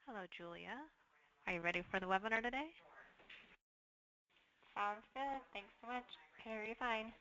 Hello, Julia. Are you ready for the webinar today? Sounds good. Thanks so much. Very fine.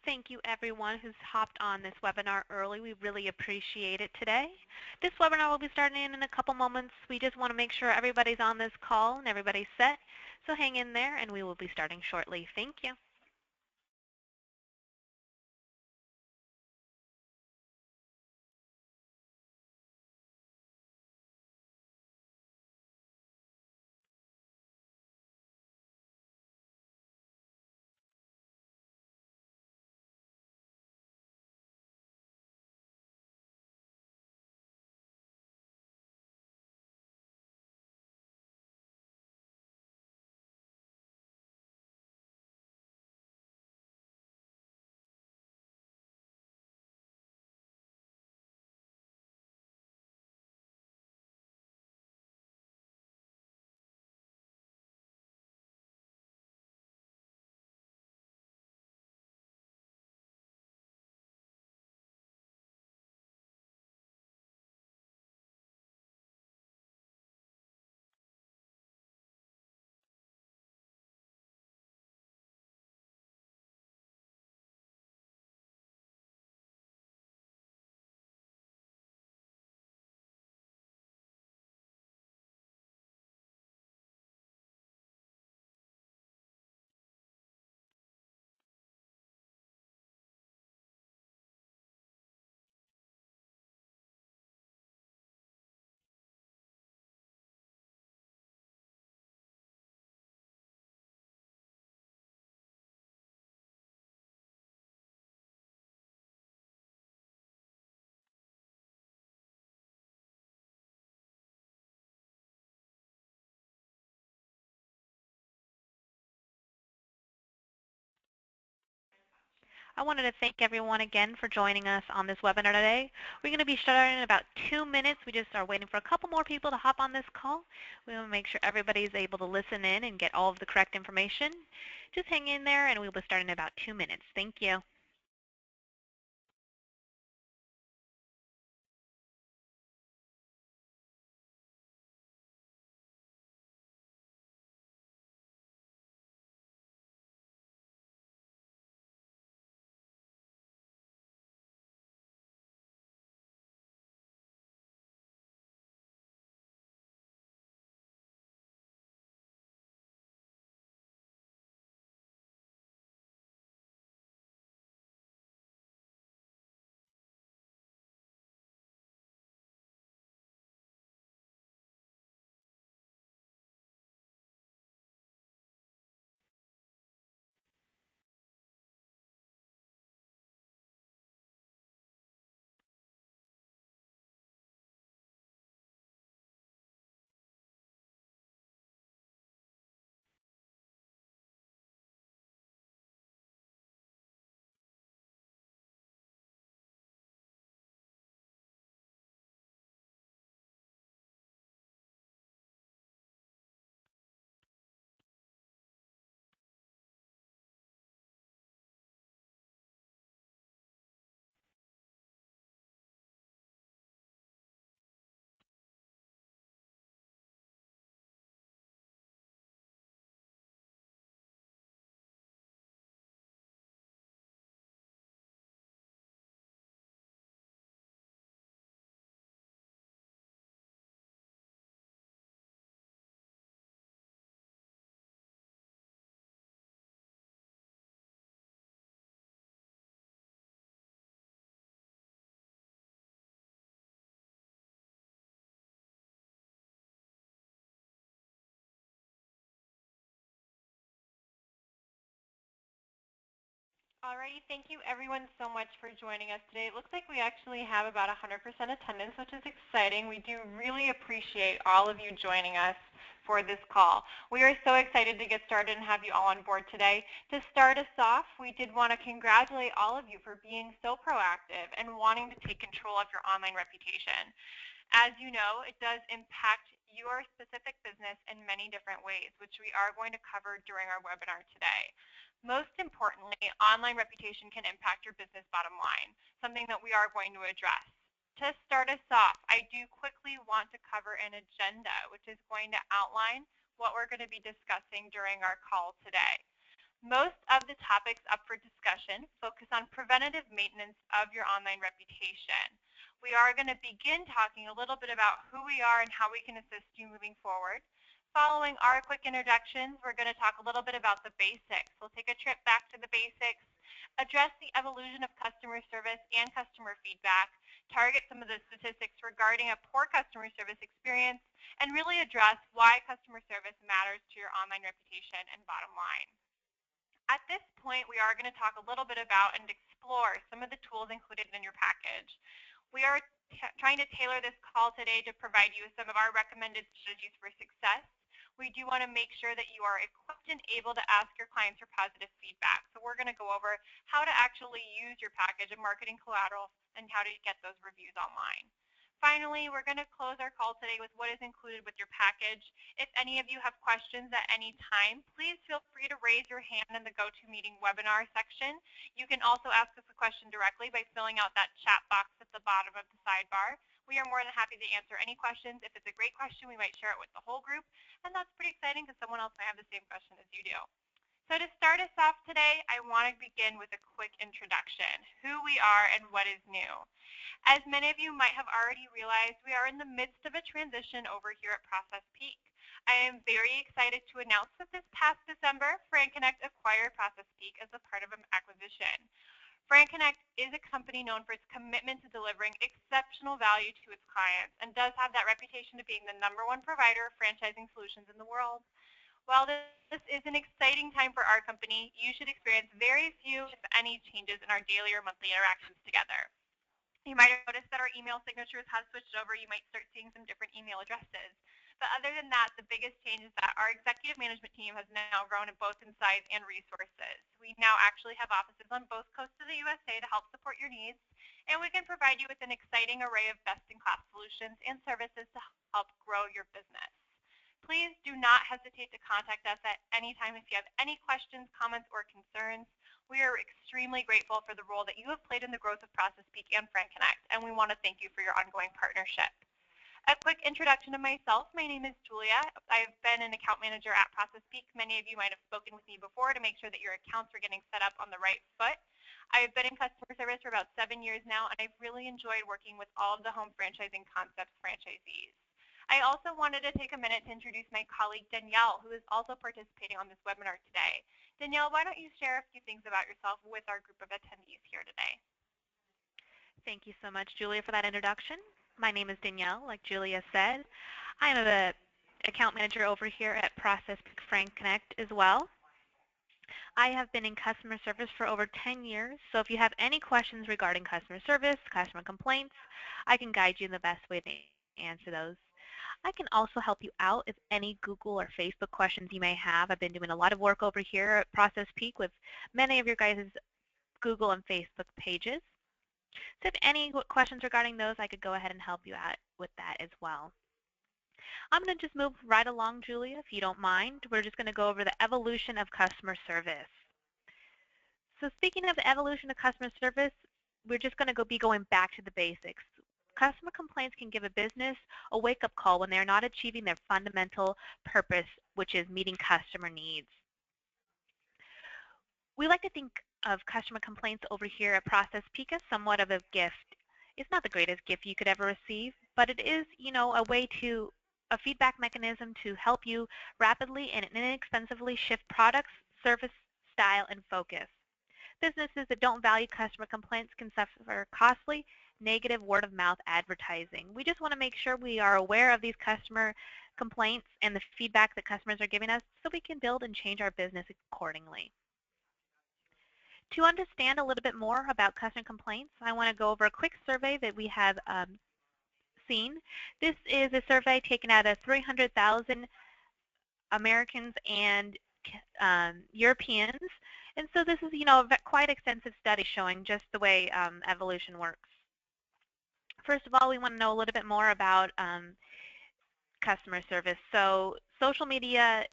Thank you everyone who's hopped on this webinar early. We really appreciate it today. This webinar will be starting in a couple moments. We just want to make sure everybody's on this call and everybody's set. So hang in there and we will be starting shortly. Thank you. I wanted to thank everyone again for joining us on this webinar today. We're going to be starting in about 2 minutes. We just are waiting for a couple more people to hop on this call. We want to make sure everybody is able to listen in and get all of the correct information. Just hang in there and we'll be starting in about 2 minutes. Thank you. Alrighty, thank you everyone so much for joining us today. It looks like we actually have about 100% attendance, which is exciting. We do really appreciate all of you joining us for this call. We are so excited to get started and have you all on board today. To start us off, we did want to congratulate all of you for being so proactive and wanting to take control of your online reputation. As you know, it does impact your specific business in many different ways, which we are going to cover during our webinar today. Most importantly, online reputation can impact your business bottom line, something that we are going to address. To start us off, I do quickly want to cover an agenda, which is going to outline what we're going to be discussing during our call today. Most of the topics up for discussion focus on preventative maintenance of your online reputation. We are going to begin talking a little bit about who we are and how we can assist you moving forward. Following our quick introductions, we're going to talk a little bit about the basics. We'll take a trip back to the basics, address the evolution of customer service and customer feedback, target some of the statistics regarding a poor customer service experience, and really address why customer service matters to your online reputation and bottom line. At this point, we are going to talk a little bit about and explore some of the tools included in your package. We are trying to tailor this call today to provide you with some of our recommended strategies for success. We do want to make sure that you are equipped and able to ask your clients for positive feedback. So we're going to go over how to actually use your package of marketing collateral and how to get those reviews online. Finally, we're going to close our call today with what is included with your package. If any of you have questions at any time, please feel free to raise your hand in the GoToMeeting webinar section. You can also ask us a question directly by filling out that chat box at the bottom of the sidebar. We are more than happy to answer any questions. If it's a great question, we might share it with the whole group, and that's pretty exciting because someone else might have the same question as you do. So to start us off today, I want to begin with a quick introduction, who we are and what is new. As many of you might have already realized, we are in the midst of a transition over here at Process Peak. I am very excited to announce that this past December, FranConnect acquired Process Peak as a part of an acquisition. FranConnect is a company known for its commitment to delivering exceptional value to its clients and does have that reputation to being the #1 provider of franchising solutions in the world. While this is an exciting time for our company, you should experience very few, if any, changes in our daily or monthly interactions together. You might have noticed that our email signatures have switched over. You might start seeing some different email addresses. But other than that, the biggest change is that our executive management team has now grown both in size and resources. We now actually have offices on both coasts of the USA to help support your needs, and we can provide you with an exciting array of best-in-class solutions and services to help grow your business. Please do not hesitate to contact us at any time if you have any questions, comments, or concerns. We are extremely grateful for the role that you have played in the growth of Process Peak and FranConnect, and we want to thank you for your ongoing partnership. A quick introduction of myself. My name is Julia. I've been an account manager at Process Peak. Many of you might have spoken with me before to make sure that your accounts are getting set up on the right foot. I've been in customer service for about 7 years now, and I've really enjoyed working with all of the Home Franchising Concepts franchisees. I also wanted to take a minute to introduce my colleague Danielle, who is also participating on this webinar today. Danielle, why don't you share a few things about yourself with our group of attendees here today? Thank you so much, Julia, for that introduction. My name is Danielle, like Julia said. I am the account manager over here at Process Peak FranConnect as well. I have been in customer service for over 10 years, so if you have any questions regarding customer service, customer complaints, I can guide you in the best way to answer those. I can also help you out if any Google or Facebook questions you may have. I've been doing a lot of work over here at Process Peak with many of your guys' Google and Facebook pages. So if any questions regarding those, I could go ahead and help you out with that as well. I'm going to just move right along, Julia, if you don't mind. We're just going to go over the evolution of customer service. So speaking of the evolution of customer service, we're just going to be going back to the basics. Customer complaints can give a business a wake-up call when they're not achieving their fundamental purpose, which is meeting customer needs. We like to think of customer complaints over here at Process Peak as somewhat of a gift. It's not the greatest gift you could ever receive, but it is, a feedback mechanism to help you rapidly and inexpensively shift products, service, style, and focus. Businesses that don't value customer complaints can suffer costly, negative word-of-mouth advertising. We just want to make sure we are aware of these customer complaints and the feedback that customers are giving us so we can build and change our business accordingly. To understand a little bit more about customer complaints, I want to go over a quick survey that we have seen. This is a survey taken out of 300,000 Americans and Europeans. And so this is, a quite extensive study showing just the way evolution works. First of all, we want to know a little bit more about customer service. So social media,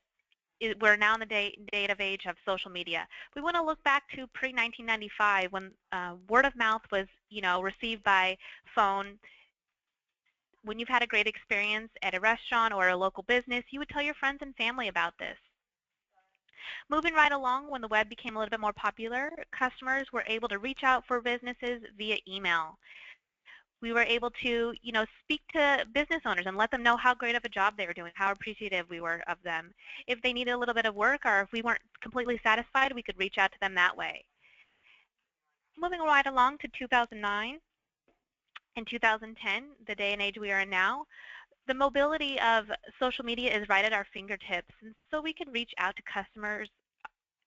we're now in the date of age of social media. We want to look back to pre-1995 when word of mouth was, received by phone. When you've had a great experience at a restaurant or a local business, you would tell your friends and family about this. Moving right along, when the web became a little bit more popular, customers were able to reach out for businesses via email. We were able to, speak to business owners and let them know how great of a job they were doing, how appreciative we were of them. If they needed a little bit of work or if we weren't completely satisfied, we could reach out to them that way. Moving right along to 2009 and 2010, the day and age we are in now, the mobility of social media is right at our fingertips, and so we can reach out to customers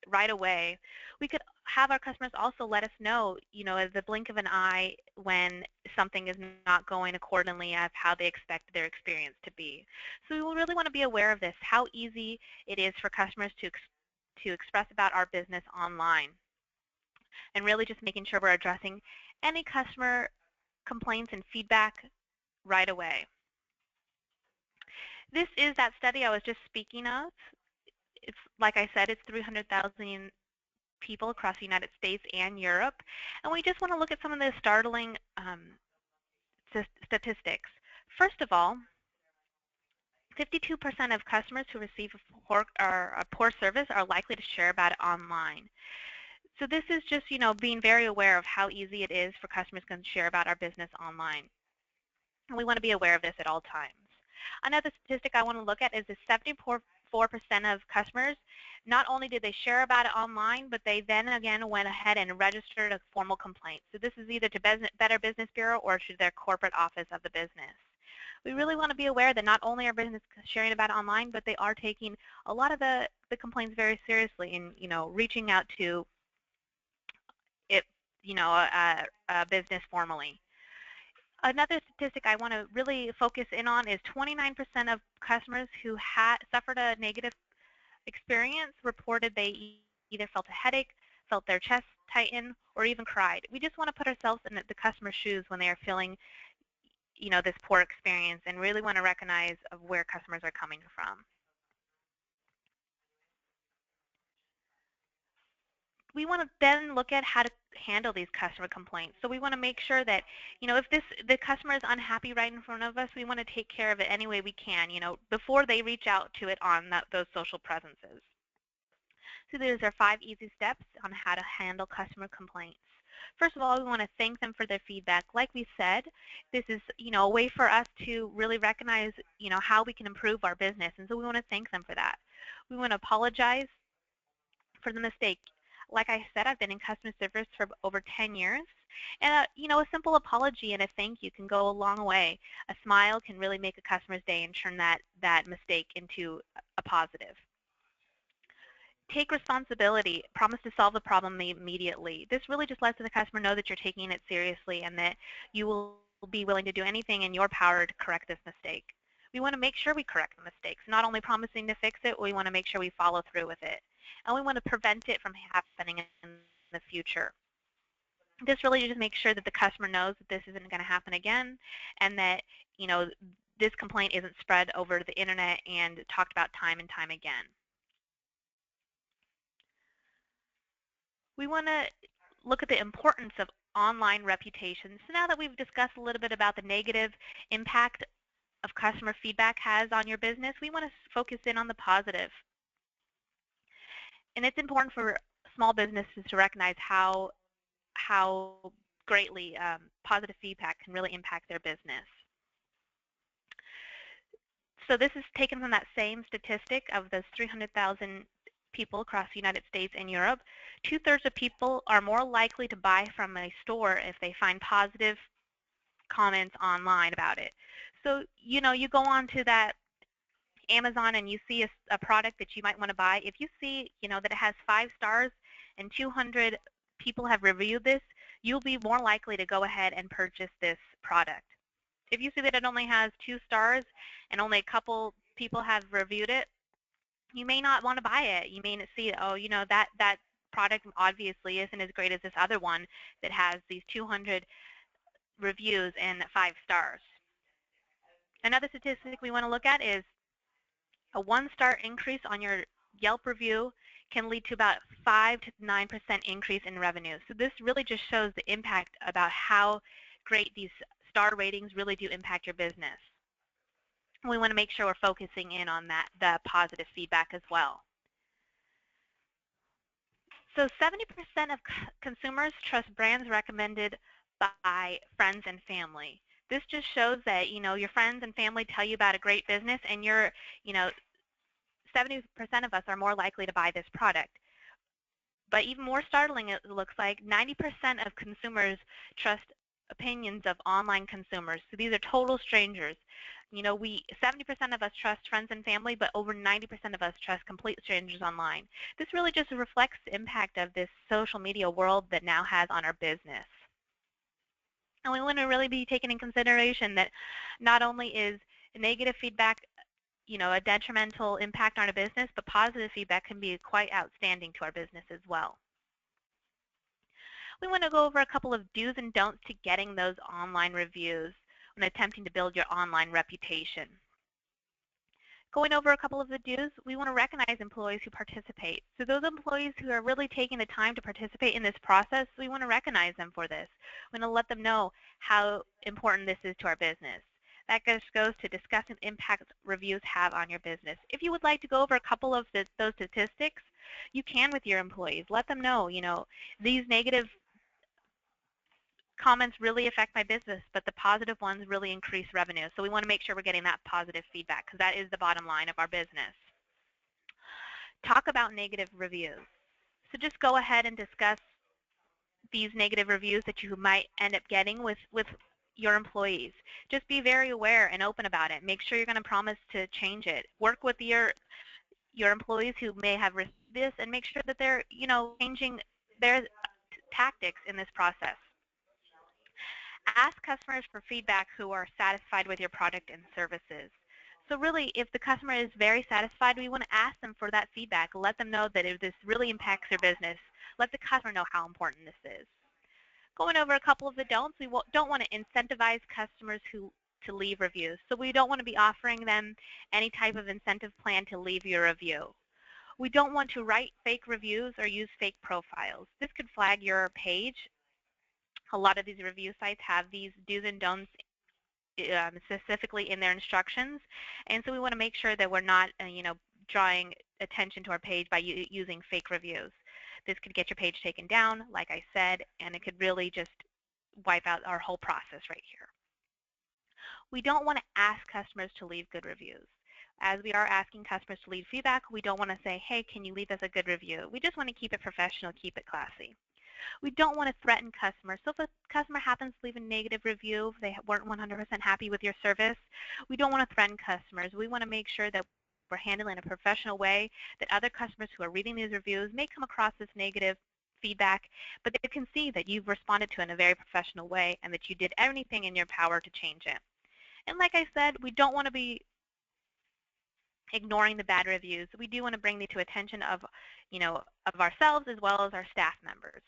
right away. We could have our customers also let us know, at the blink of an eye when something is not going accordingly as how they expect their experience to be. So we will really want to be aware of this, how easy it is for customers to express about our business online, and really just making sure we're addressing any customer complaints and feedback right away. This is that study I was just speaking of. It's like I said, it's 300,000 people across the United States and Europe. And we just want to look at some of the startling statistics. First of all, 52% of customers who receive a poor service are likely to share about it online. So this is just, being very aware of how easy it is for customers to share about our business online. And we want to be aware of this at all times. Another statistic I want to look at is the 74% of customers, not only did they share about it online, but they then again went ahead and registered a formal complaint. So this is either to Better Business Bureau or to their corporate office of the business. We really want to be aware that not only are businesses sharing about it online, but they are taking a lot of the complaints very seriously and, reaching out to it, a business formally. Another statistic I want to really focus in on is 29% of customers who had suffered a negative experience reported they either felt a headache, felt their chest tighten, or even cried. We just want to put ourselves in the customer's shoes when they are feeling, this poor experience, and really want to recognize of where customers are coming from. We want to then look at how to handle these customer complaints. So we want to make sure that, if the customer is unhappy right in front of us, we want to take care of it any way we can, before they reach out to it on those social presences. So these are 5 easy steps on how to handle customer complaints. First of all, we want to thank them for their feedback. Like we said, this is, a way for us to really recognize, how we can improve our business. And so we want to thank them for that. We want to apologize for the mistake. Like I said, I've been in customer service for over 10 years. And, a simple apology and a thank you can go a long way. A smile can really make a customer's day and turn that mistake into a positive. Take responsibility. Promise to solve the problem immediately. This really just lets the customer know that you're taking it seriously and that you will be willing to do anything in your power to correct this mistake. We want to make sure we correct the mistakes, not only promising to fix it, we want to make sure we follow through with it. And we want to prevent it from happening in the future. This really just makes sure that the customer knows that this isn't going to happen again and that, this complaint isn't spread over the internet and talked about time and time again. We want to look at the importance of online reputation. So now that we've discussed a little bit about the negative impact of customer feedback has on your business, we want to focus in on the positive. And it's important for small businesses to recognize how greatly positive feedback can really impact their business. So this is taken from that same statistic of those 300,000 people across the United States and Europe. 2/3 of people are more likely to buy from a store if they find positive comments online about it. So, you go on to that Amazon and you see a product that you might want to buy. If you see, that it has 5 stars and 200 people have reviewed this, you'll be more likely to go ahead and purchase this product. If you see that it only has 2 stars and only a couple people have reviewed it, you may not want to buy it. You may not see, oh, that product obviously isn't as great as this other one that has these 200 reviews and 5 stars. Another statistic we want to look at is a 1-star increase on your Yelp review can lead to about 5 to 9% increase in revenue. So this really just shows the impact about how great these star ratings really do impact your business. We want to make sure we're focusing in on the positive feedback as well. So 70% of consumers trust brands recommended by friends and family. This just shows that, your friends and family tell you about a great business, and 70% of us are more likely to buy this product. But even more startling, it looks like 90% of consumers trust opinions of online consumers. So these are total strangers. 70% of us trust friends and family, but over 90% of us trust complete strangers online. This really just reflects the impact of this social media world that now has on our business. And we want to really be taking in consideration that not only is negative feedback a detrimental impact on a business, but positive feedback can be quite outstanding to our business as well. We want to go over a couple of do's and don'ts to getting those online reviews when attempting to build your online reputation. Going over a couple of the do's, we want to recognize employees who participate. So those employees who are really taking the time to participate in this process, we want to recognize them for this. We want to let them know how important this is to our business. That just goes to discussing the impact reviews have on your business. If you would like to go over a couple of those statistics, you can with your employees. Let them know, these negative comments really affect my business, but the positive ones really increase revenue. So we want to make sure we're getting that positive feedback because that is the bottom line of our business. Talk about negative reviews. So just go ahead and discuss these negative reviews that you might end up getting with your employees. Just be very aware and open about it. Make sure you're going to promise to change it. Work with your employees who may have received this and make sure that they're, changing their tactics in this process. Ask customers for feedback who are satisfied with your product and services. So really, if the customer is very satisfied, we want to ask them for that feedback. Let them know that if this really impacts their business, let the customer know how important this is. Going over a couple of the don'ts, we don't want to incentivize customers to leave reviews. So we don't want to be offering them any type of incentive plan to leave your review. We don't want to write fake reviews or use fake profiles. This could flag your page. A lot of these review sites have these do's and don'ts specifically in their instructions, and so we want to make sure that we're not, drawing attention to our page by using fake reviews. This could get your page taken down, like I said, and it could really just wipe out our whole process right here. We don't want to ask customers to leave good reviews. As we are asking customers to leave feedback, we don't want to say, hey, can you leave us a good review? We just want to keep it professional, keep it classy. We don't want to threaten customers. So if a customer happens to leave a negative review, if they weren't 100% happy with your service, we don't want to threaten customers. We want to make sure that we're handling in a professional way, that other customers who are reading these reviews may come across this negative feedback, but they can see that you've responded to it in a very professional way and that you did everything in your power to change it. And like I said, we don't want to be ignoring the bad reviews. We do want to bring these to attention of, of ourselves as well as our staff members.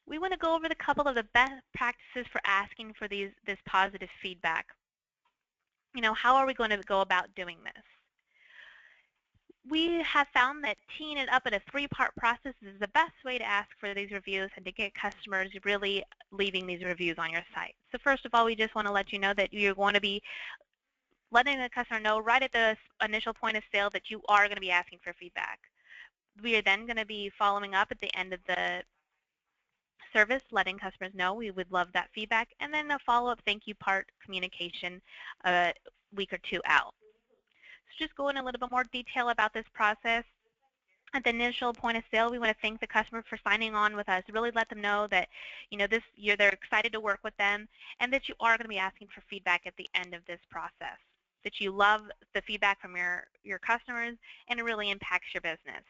We want to go over the couple of the best practices for asking for this positive feedback. How are we going to go about doing this? We have found that teeing it up in a 3-part process is the best way to ask for these reviews and to get customers really leaving these reviews on your site. So first of all, we just want to let you know that you're going to be letting the customer know right at the initial point of sale that you are going to be asking for feedback. We are then going to be following up at the end of the service, letting customers know we would love that feedback, and then a follow-up thank you part communication a week or 2 out. So just go in a little bit more detail about this process. At the initial point of sale, we want to thank the customer for signing on with us. Really let them know that they're excited to work with them, and that you are going to be asking for feedback at the end of this process. That you love the feedback from your customers, and it really impacts your business.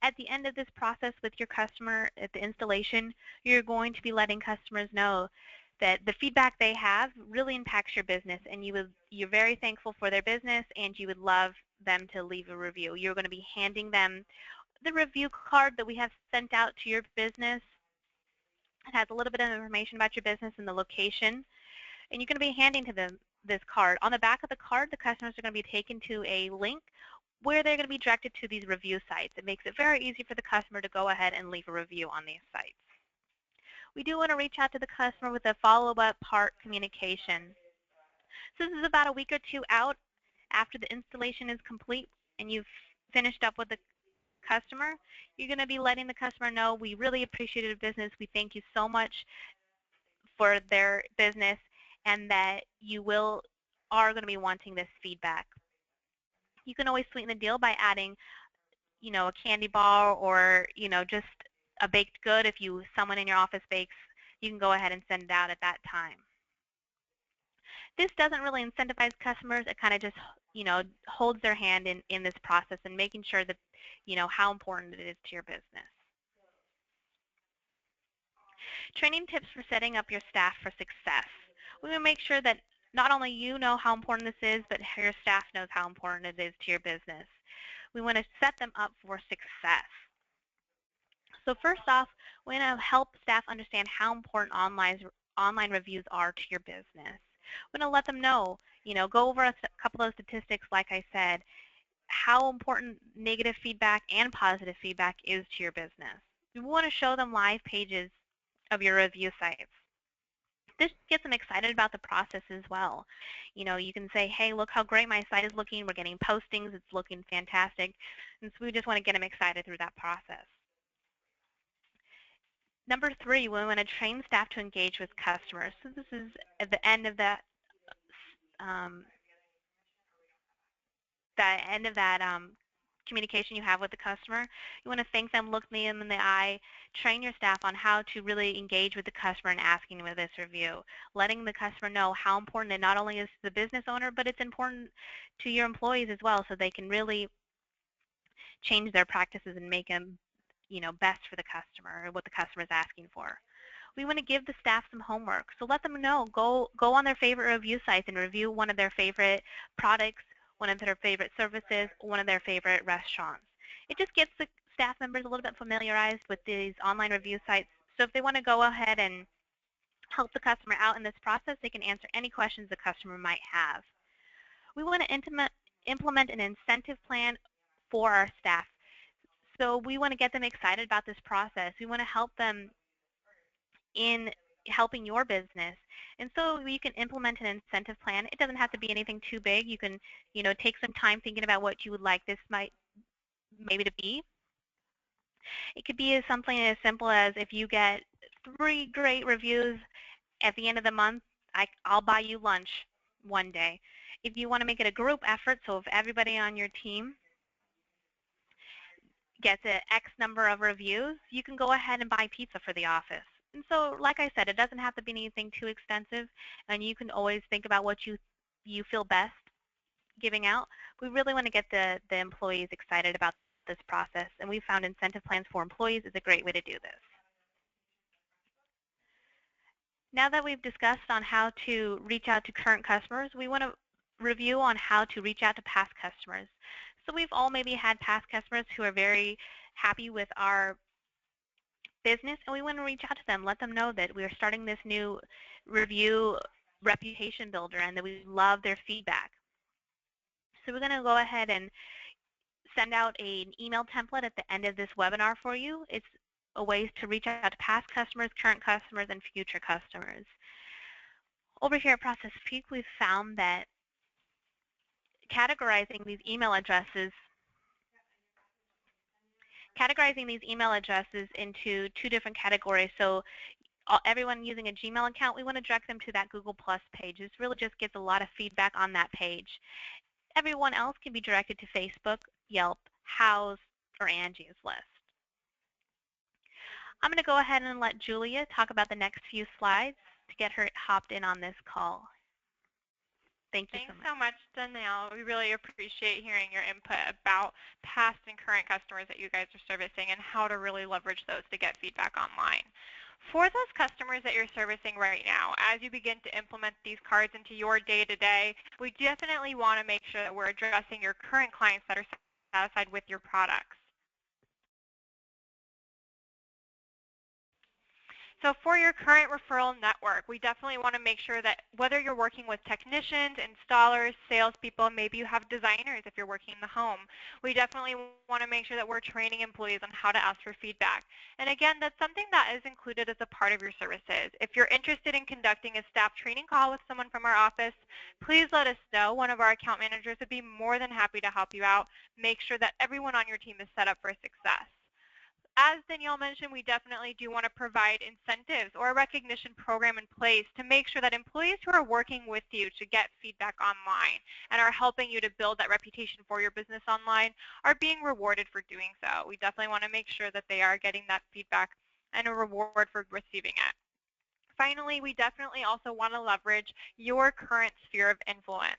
At the end of this process with your customer at the installation, you're going to be letting customers know that the feedback they have really impacts your business, and you're very thankful for their business, and you would love them to leave a review. You're going to be handing them the review card that we have sent out to your business. It has a little bit of information about your business and the location, and you're going to be handing to them this card. On the back of the card, the customers are going to be taken to a link where they're going to be directed to these review sites. It makes it very easy for the customer to go ahead and leave a review on these sites. We do want to reach out to the customer with a follow-up part communication. So this is about a week or two out after the installation is complete and you've finished up with the customer. You're going to be letting the customer know, we really appreciated the business. We thank you so much for their business, and that you are going to be wanting this feedback. You can always sweeten the deal by adding, a candy bar, or, just a baked good. If someone in your office bakes, you can go ahead and send it out at that time. This doesn't really incentivize customers. It kind of just, holds their hand in this process and making sure that, how important it is to your business. Training tips for setting up your staff for success. We want to make sure that not only you know how important this is, but your staff knows how important it is to your business. We want to set them up for success. So first off, we want to help staff understand how important online reviews are to your business. We want to let them know, go over a couple of statistics, like I said, how important negative feedback and positive feedback is to your business. We want to show them live pages of your review sites. This gets them excited about the process as well. You can say, hey, look how great my site is looking. We're getting postings. It's looking fantastic. And so we just want to get them excited through that process. Number 3, we want to train staff to engage with customers. So this is at the end of that communication you have with the customer. You want to thank them, look them in the eye, train your staff on how to really engage with the customer and asking with this review, letting the customer know how important it not only is to the business owner, but it's important to your employees as well, so they can really change their practices and make them, best for the customer or what the customer is asking for. We want to give the staff some homework. So let them know, go on their favorite review sites and review one of their favorite products, one of their favorite services, one of their favorite restaurants. It just gets the staff members a little bit familiarized with these online review sites. So if they want to go ahead and help the customer out in this process, they can answer any questions the customer might have. We want to implement an incentive plan for our staff. So we want to get them excited about this process. We want to help them in helping your business. And so you can implement an incentive plan. It doesn't have to be anything too big. You can, take some time thinking about what you would like this maybe to be. It could be something as simple as, if you get 3 great reviews at the end of the month, I'll buy you lunch one day. If you want to make it a group effort, so if everybody on your team gets an X number of reviews, you can go ahead and buy pizza for the office. And so, like I said, it doesn't have to be anything too expensive, and you can always think about what you feel best giving out. We really want to get the employees excited about this process, and we found incentive plans for employees is a great way to do this. Now that we've discussed on how to reach out to current customers, we want to review on how to reach out to past customers. So we've all maybe had past customers who are very happy with our business, and we want to reach out to them, let them know that we are starting this new review reputation builder and that we love their feedback. So we're going to go ahead and send out an email template at the end of this webinar for you. It's a way to reach out to past customers, current customers, and future customers. Over here at Process Peak, we've found that categorizing these email addresses into 2 different categories. So everyone using a Gmail account, we want to direct them to that Google Plus page. This really just gets a lot of feedback on that page. Everyone else can be directed to Facebook, Yelp, Houzz, or Angie's List. I'm going to go ahead and let Julia talk about the next few slides to get her hopped in on this call. Thank you so Thanks much. so much, Danielle. We really appreciate hearing your input about past and current customers that you guys are servicing and how to really leverage those to get feedback online. For those customers that you're servicing right now, as you begin to implement these cards into your day-to-day, we definitely want to make sure that we're addressing your current clients that are satisfied with your products. So for your current referral network, we definitely want to make sure that whether you're working with technicians, installers, salespeople, maybe you have designers if you're working in the home, we definitely want to make sure that we're training employees on how to ask for feedback. And again, that's something that is included as a part of your services. If you're interested in conducting a staff training call with someone from our office, please let us know. One of our account managers would be more than happy to help you out. Make sure that everyone on your team is set up for success. As Danielle mentioned, we definitely do want to provide incentives or a recognition program in place to make sure that employees who are working with you to get feedback online and are helping you to build that reputation for your business online are being rewarded for doing so. We definitely want to make sure that they are getting that feedback and a reward for receiving it. Finally, we definitely also want to leverage your current sphere of influence.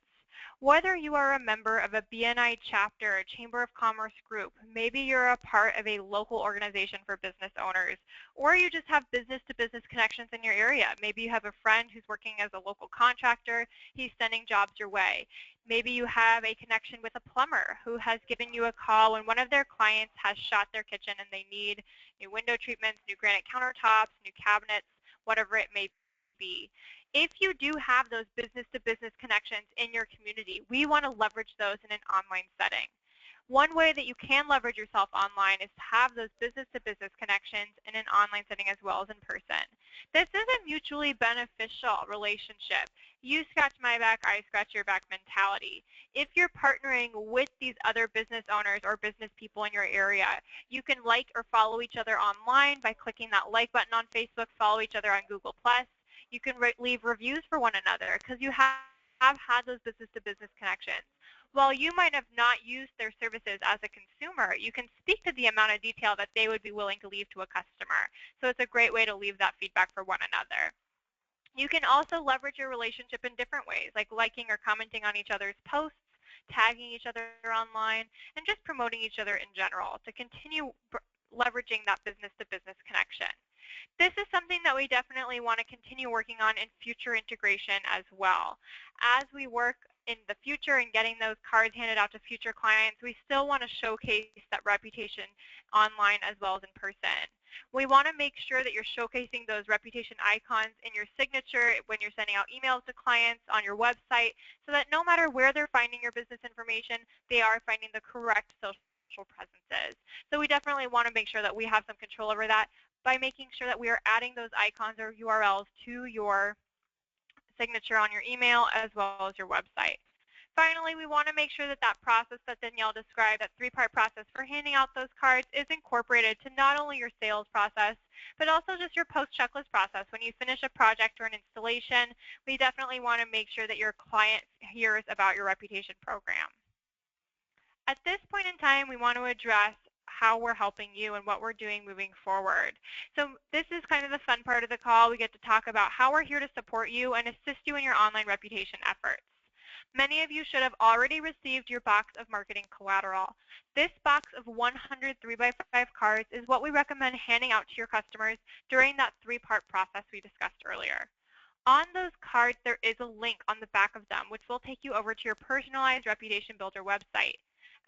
Whether you are a member of a BNI chapter, a Chamber of Commerce group, maybe you're a part of a local organization for business owners, or you just have business-to-business connections in your area. Maybe you have a friend who's working as a local contractor. He's sending jobs your way. Maybe you have a connection with a plumber who has given you a call when one of their clients has shot their kitchen and they need new window treatments, new granite countertops, new cabinets, whatever it may be. If you do have those business-to-business connections in your community, we want to leverage those in an online setting. One way that you can leverage yourself online is to have those business-to-business connections in an online setting as well as in person. This is a mutually beneficial relationship. You scratch my back, I scratch your back mentality. If you're partnering with these other business owners or business people in your area, you can like or follow each other online by clicking that like button on Facebook, follow each other on Google+. You can leave reviews for one another because you have had those business-to-business connections. While you might have not used their services as a consumer, you can speak to the amount of detail that they would be willing to leave to a customer. So it's a great way to leave that feedback for one another. You can also leverage your relationship in different ways, like liking or commenting on each other's posts, tagging each other online, and just promoting each other in general to continue leveraging that business-to-business connection. This is something that we definitely want to continue working on in future integration as well. As we work in the future and getting those cards handed out to future clients, we still want to showcase that reputation online as well as in person. We want to make sure that you're showcasing those reputation icons in your signature when you're sending out emails to clients on your website so that no matter where they're finding your business information, they are finding the correct social presences. So we definitely want to make sure that we have some control over that by making sure that we are adding those icons or URLs to your signature on your email as well as your website. Finally, we want to make sure that that process that Danielle described, that three-part process for handing out those cards, is incorporated to not only your sales process, but also just your post-checklist process. When you finish a project or an installation, we definitely want to make sure that your client hears about your reputation program. At this point in time, we want to address how we're helping you and what we're doing moving forward. So this is kind of the fun part of the call. We get to talk about how we're here to support you and assist you in your online reputation efforts. Many of you should have already received your box of marketing collateral. This box of 100 3x5 cards is what we recommend handing out to your customers during that three-part process we discussed earlier. On those cards, there is a link on the back of them, which will take you over to your personalized Reputation Builder website.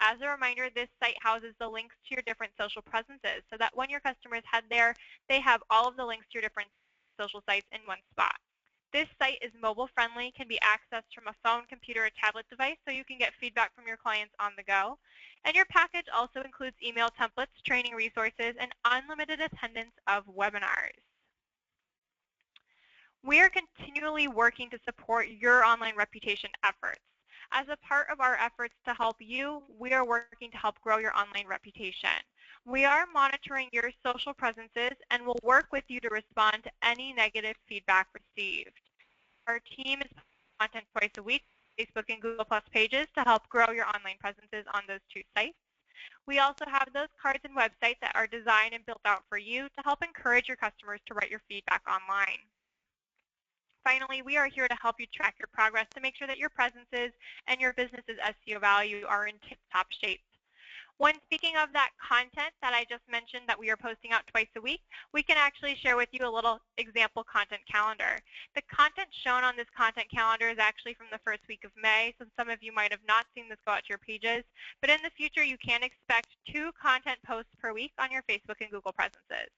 As a reminder, this site houses the links to your different social presences so that when your customers head there, they have all of the links to your different social sites in one spot. This site is mobile friendly, can be accessed from a phone, computer, or tablet device so you can get feedback from your clients on the go. And your package also includes email templates, training resources, and unlimited attendance of webinars. We are continually working to support your online reputation efforts. As a part of our efforts to help you, we are working to help grow your online reputation. We are monitoring your social presences and will work with you to respond to any negative feedback received. Our team is content twice a week, Facebook and Google Plus pages to help grow your online presences on those two sites. We also have those cards and websites that are designed and built out for you to help encourage your customers to write your feedback online. Finally, we are here to help you track your progress to make sure that your presences and your business's SEO value are in tip-top shape. When speaking of that content that I just mentioned that we are posting out twice a week, we can actually share with you a little example content calendar. The content shown on this content calendar is actually from the first week of May, so some of you might have not seen this go out to your pages, but in the future you can expect 2 content posts per week on your Facebook and Google presences.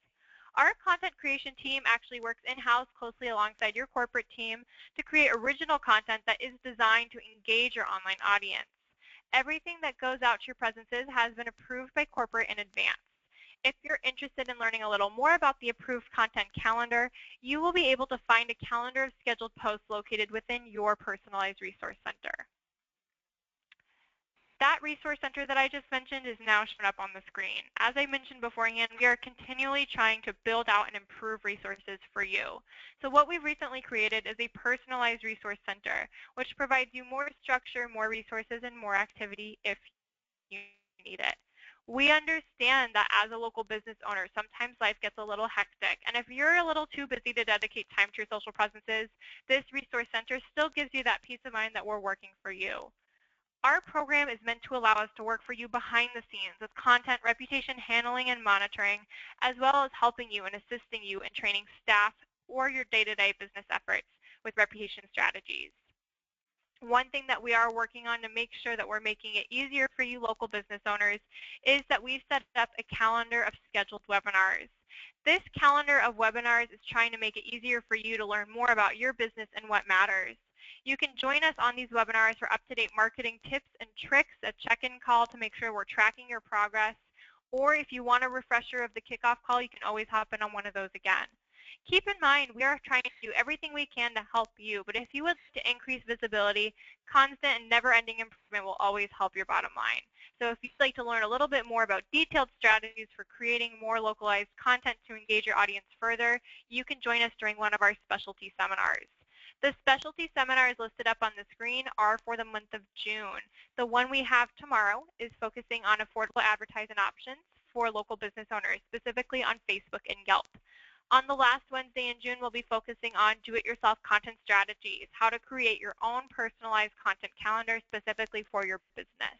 Our content creation team actually works in-house closely alongside your corporate team to create original content that is designed to engage your online audience. Everything that goes out to your presences has been approved by corporate in advance. If you're interested in learning a little more about the approved content calendar, you will be able to find a calendar of scheduled posts located within your personalized resource center. That resource center that I just mentioned is now shown up on the screen. As I mentioned beforehand, we are continually trying to build out and improve resources for you. So what we've recently created is a personalized resource center, which provides you more structure, more resources, and more activity if you need it. We understand that as a local business owner, sometimes life gets a little hectic. And if you're a little too busy to dedicate time to your social presences, this resource center still gives you that peace of mind that we're working for you. Our program is meant to allow us to work for you behind the scenes with content, reputation handling, and monitoring, as well as helping you and assisting you in training staff or your day-to-day business efforts with reputation strategies. One thing that we are working on to make sure that we're making it easier for you local business owners is that we've set up a calendar of scheduled webinars. This calendar of webinars is trying to make it easier for you to learn more about your business and what matters. You can join us on these webinars for up-to-date marketing tips and tricks, a check-in call to make sure we're tracking your progress, or if you want a refresher of the kickoff call, you can always hop in on one of those again. Keep in mind, we are trying to do everything we can to help you, but if you would like to increase visibility, constant and never-ending improvement will always help your bottom line. So if you'd like to learn a little bit more about detailed strategies for creating more localized content to engage your audience further, you can join us during one of our specialty seminars. The specialty seminars listed up on the screen are for the month of June. The one we have tomorrow is focusing on affordable advertising options for local business owners, specifically on Facebook and Yelp. On the last Wednesday in June, we'll be focusing on do-it-yourself content strategies, how to create your own personalized content calendar specifically for your business.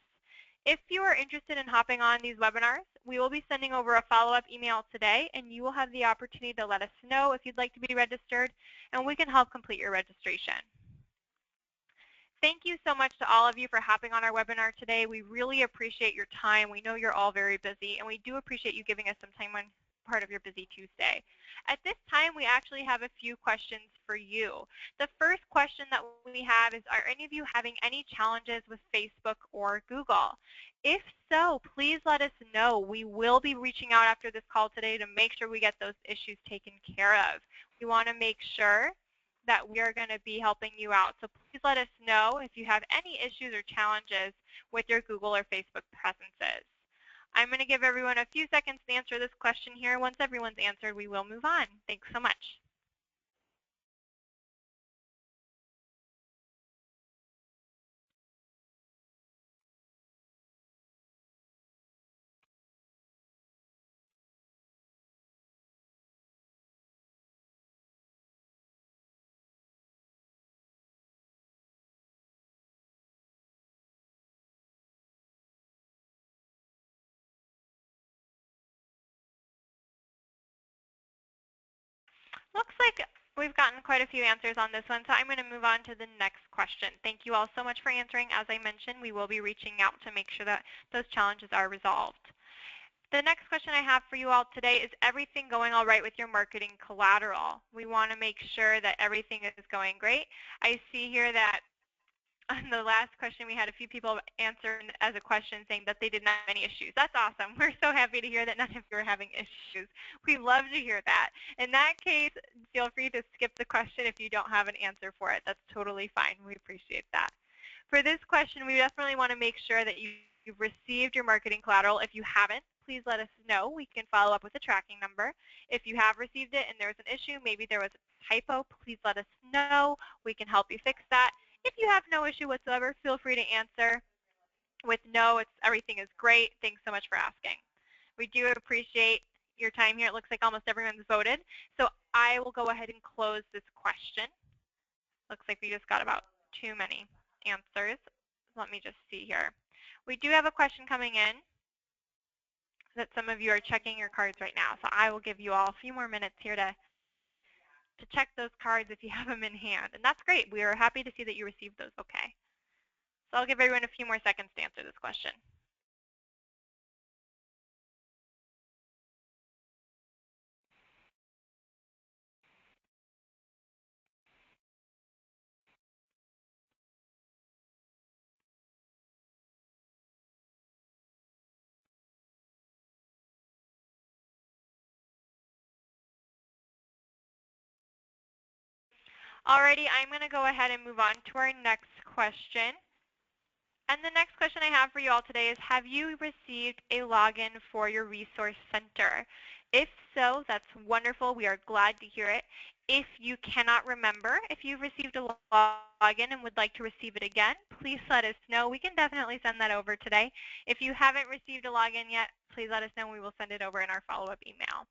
If you are interested in hopping on these webinars, we will be sending over a follow-up email today, and you will have the opportunity to let us know if you'd like to be registered, and we can help complete your registration. Thank you so much to all of you for hopping on our webinar today. We really appreciate your time. We know you're all very busy, and we do appreciate you giving us some time on part of your busy Tuesday. At this time, we actually have a few questions for you. The first question that we have is, are any of you having any challenges with Facebook or Google? If so, please let us know. We will be reaching out after this call today to make sure we get those issues taken care of. We want to make sure that we are going to be helping you out. So please let us know if you have any issues or challenges with your Google or Facebook presences. I'm going to give everyone a few seconds to answer this question here. Once everyone's answered, we will move on. Thanks so much. Looks like we've gotten quite a few answers on this one, so I'm going to move on to the next question. Thank you all so much for answering. As I mentioned, we will be reaching out to make sure that those challenges are resolved. The next question I have for you all today is everything going all right with your marketing collateral? We want to make sure that everything is going great. I see here that on the last question, we had a few people answer as a question saying that they didn't have any issues. That's awesome. We're so happy to hear that none of you are having issues. We love to hear that. In that case, feel free to skip the question if you don't have an answer for it. That's totally fine. We appreciate that. For this question, we definitely want to make sure that you've received your marketing collateral. If you haven't, please let us know. We can follow up with a tracking number. If you have received it and there was an issue, maybe there was a typo, please let us know. We can help you fix that. If you have no issue whatsoever, feel free to answer with no, everything is great. Thanks so much for asking. We do appreciate your time here. It looks like almost everyone's voted. So I will go ahead and close this question. Looks like we just got about too many answers. Let me just see here. We do have a question coming in that some of you are checking your cards right now. So I will give you all a few more minutes here to check those cards if you have them in hand. And that's great. We are happy to see that you received those okay. So I'll give everyone a few more seconds to answer this question. Alrighty, I'm going to go ahead and move on to our next question. And the next question I have for you all today is, have you received a login for your resource center? If so, that's wonderful. We are glad to hear it. If you cannot remember if you've received a login and would like to receive it again, please let us know. We can definitely send that over today. If you haven't received a login yet, please let us know. We will send it over in our follow-up email.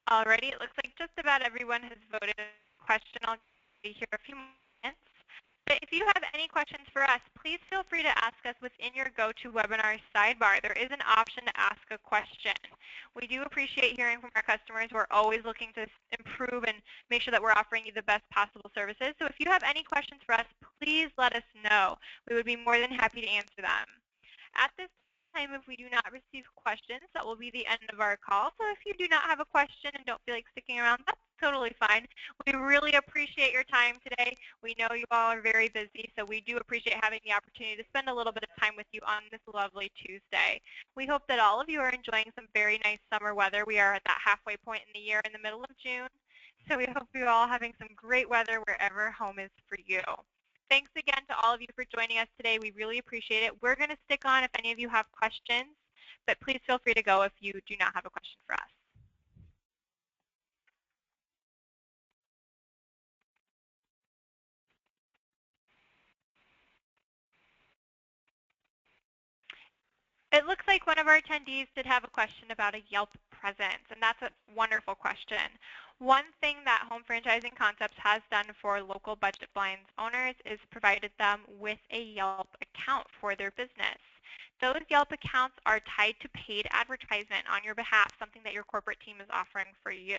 Alrighty, it looks like just about everyone has voted question. I'll be here a few minutes. But if you have any questions for us, please feel free to ask us within your GoToWebinar sidebar. There is an option to ask a question. We do appreciate hearing from our customers who are always looking to improve and make sure that we're offering you the best possible services. So if you have any questions for us, please let us know. We would be more than happy to answer them. At this time, if we do not receive questions, that will be the end of our call. So if you do not have a question and don't feel like sticking around, that's totally fine. We really appreciate your time today. We know you all are very busy, so we do appreciate having the opportunity to spend a little bit of time with you on this lovely Tuesday. We hope that all of you are enjoying some very nice summer weather. We are at that halfway point in the year in the middle of June, so we hope you're all having some great weather wherever home is for you. Thanks again to all of you for joining us today. We really appreciate it. We're going to stick on if any of you have questions, but please feel free to go if you do not have a question for us. It looks like one of our attendees did have a question about a Yelp presence, and that's a wonderful question. One thing that Home Franchising Concepts has done for local budget blinds owners is provided them with a Yelp account for their business. Those Yelp accounts are tied to paid advertisement on your behalf, something that your corporate team is offering for you.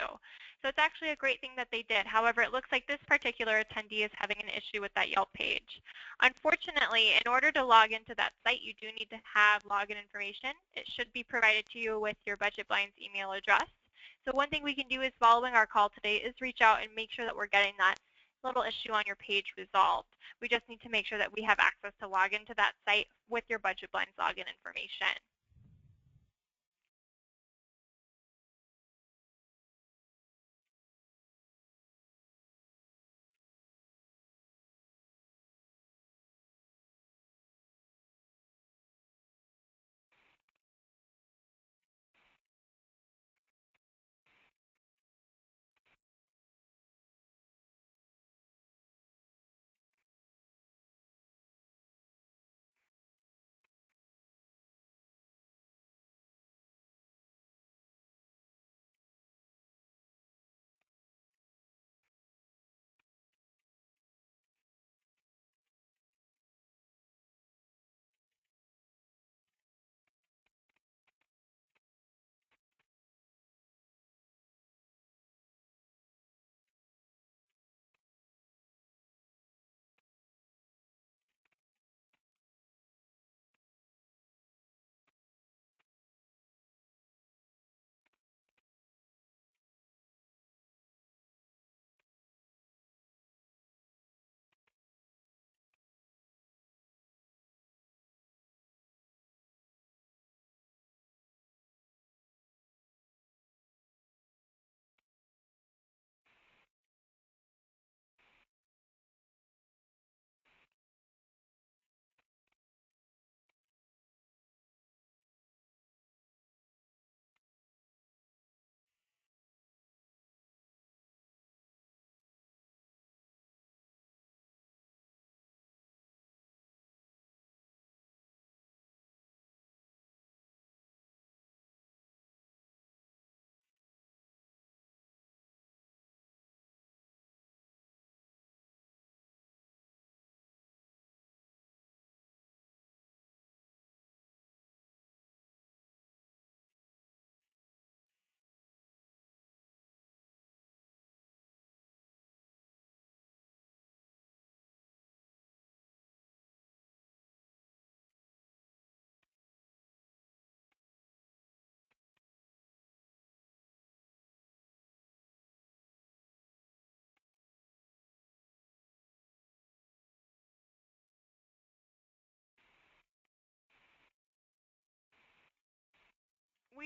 So it's actually a great thing that they did. However, it looks like this particular attendee is having an issue with that Yelp page. Unfortunately, in order to log into that site, you do need to have login information. It should be provided to you with your Budget Blinds email address. So one thing we can do is, following our call today, is reach out and make sure that we're getting that little issue on your page resolved. We just need to make sure that we have access to log into that site with your Budget Blinds login information.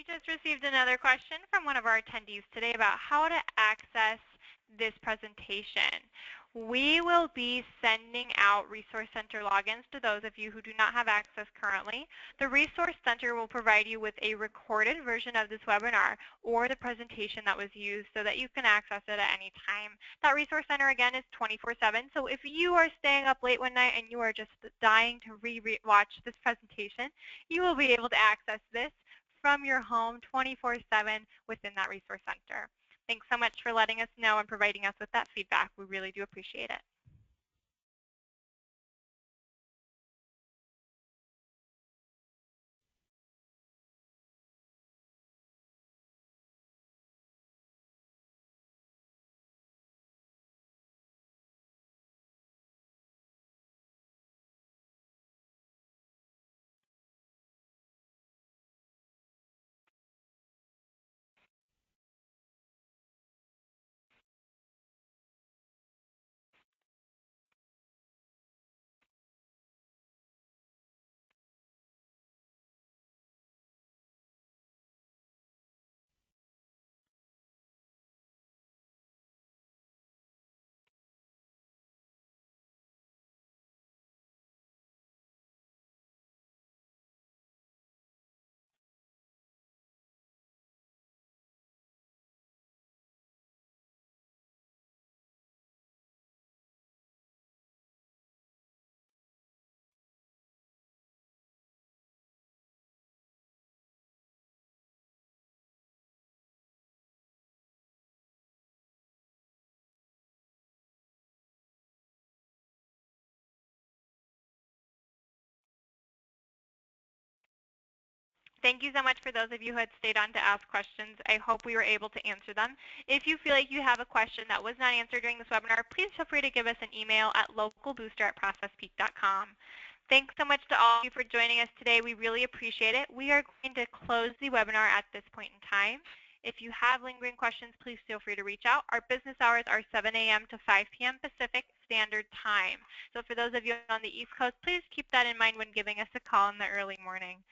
We just received another question from one of our attendees today about how to access this presentation. We will be sending out Resource Center logins to those of you who do not have access currently. The Resource Center will provide you with a recorded version of this webinar or the presentation that was used so that you can access it at any time. That Resource Center, again, is 24/7. So if you are staying up late one night and you are just dying to re-watch this presentation, you will be able to access this from your home 24/7 within that Resource Center. Thanks so much for letting us know and providing us with that feedback. We really do appreciate it. Thank you so much for those of you who had stayed on to ask questions. I hope we were able to answer them. If you feel like you have a question that was not answered during this webinar, please feel free to give us an email at localbooster@processpeak.com. Thanks so much to all of you for joining us today. We really appreciate it. We are going to close the webinar at this point in time. If you have lingering questions, please feel free to reach out. Our business hours are 7 a.m. to 5 p.m. Pacific Standard Time. So for those of you on the East Coast, please keep that in mind when giving us a call in the early morning.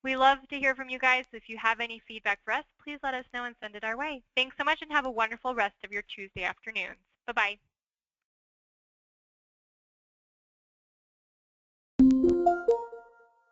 We love to hear from you guys. If you have any feedback for us, please let us know and send it our way. Thanks so much and have a wonderful rest of your Tuesday afternoons. Bye-bye.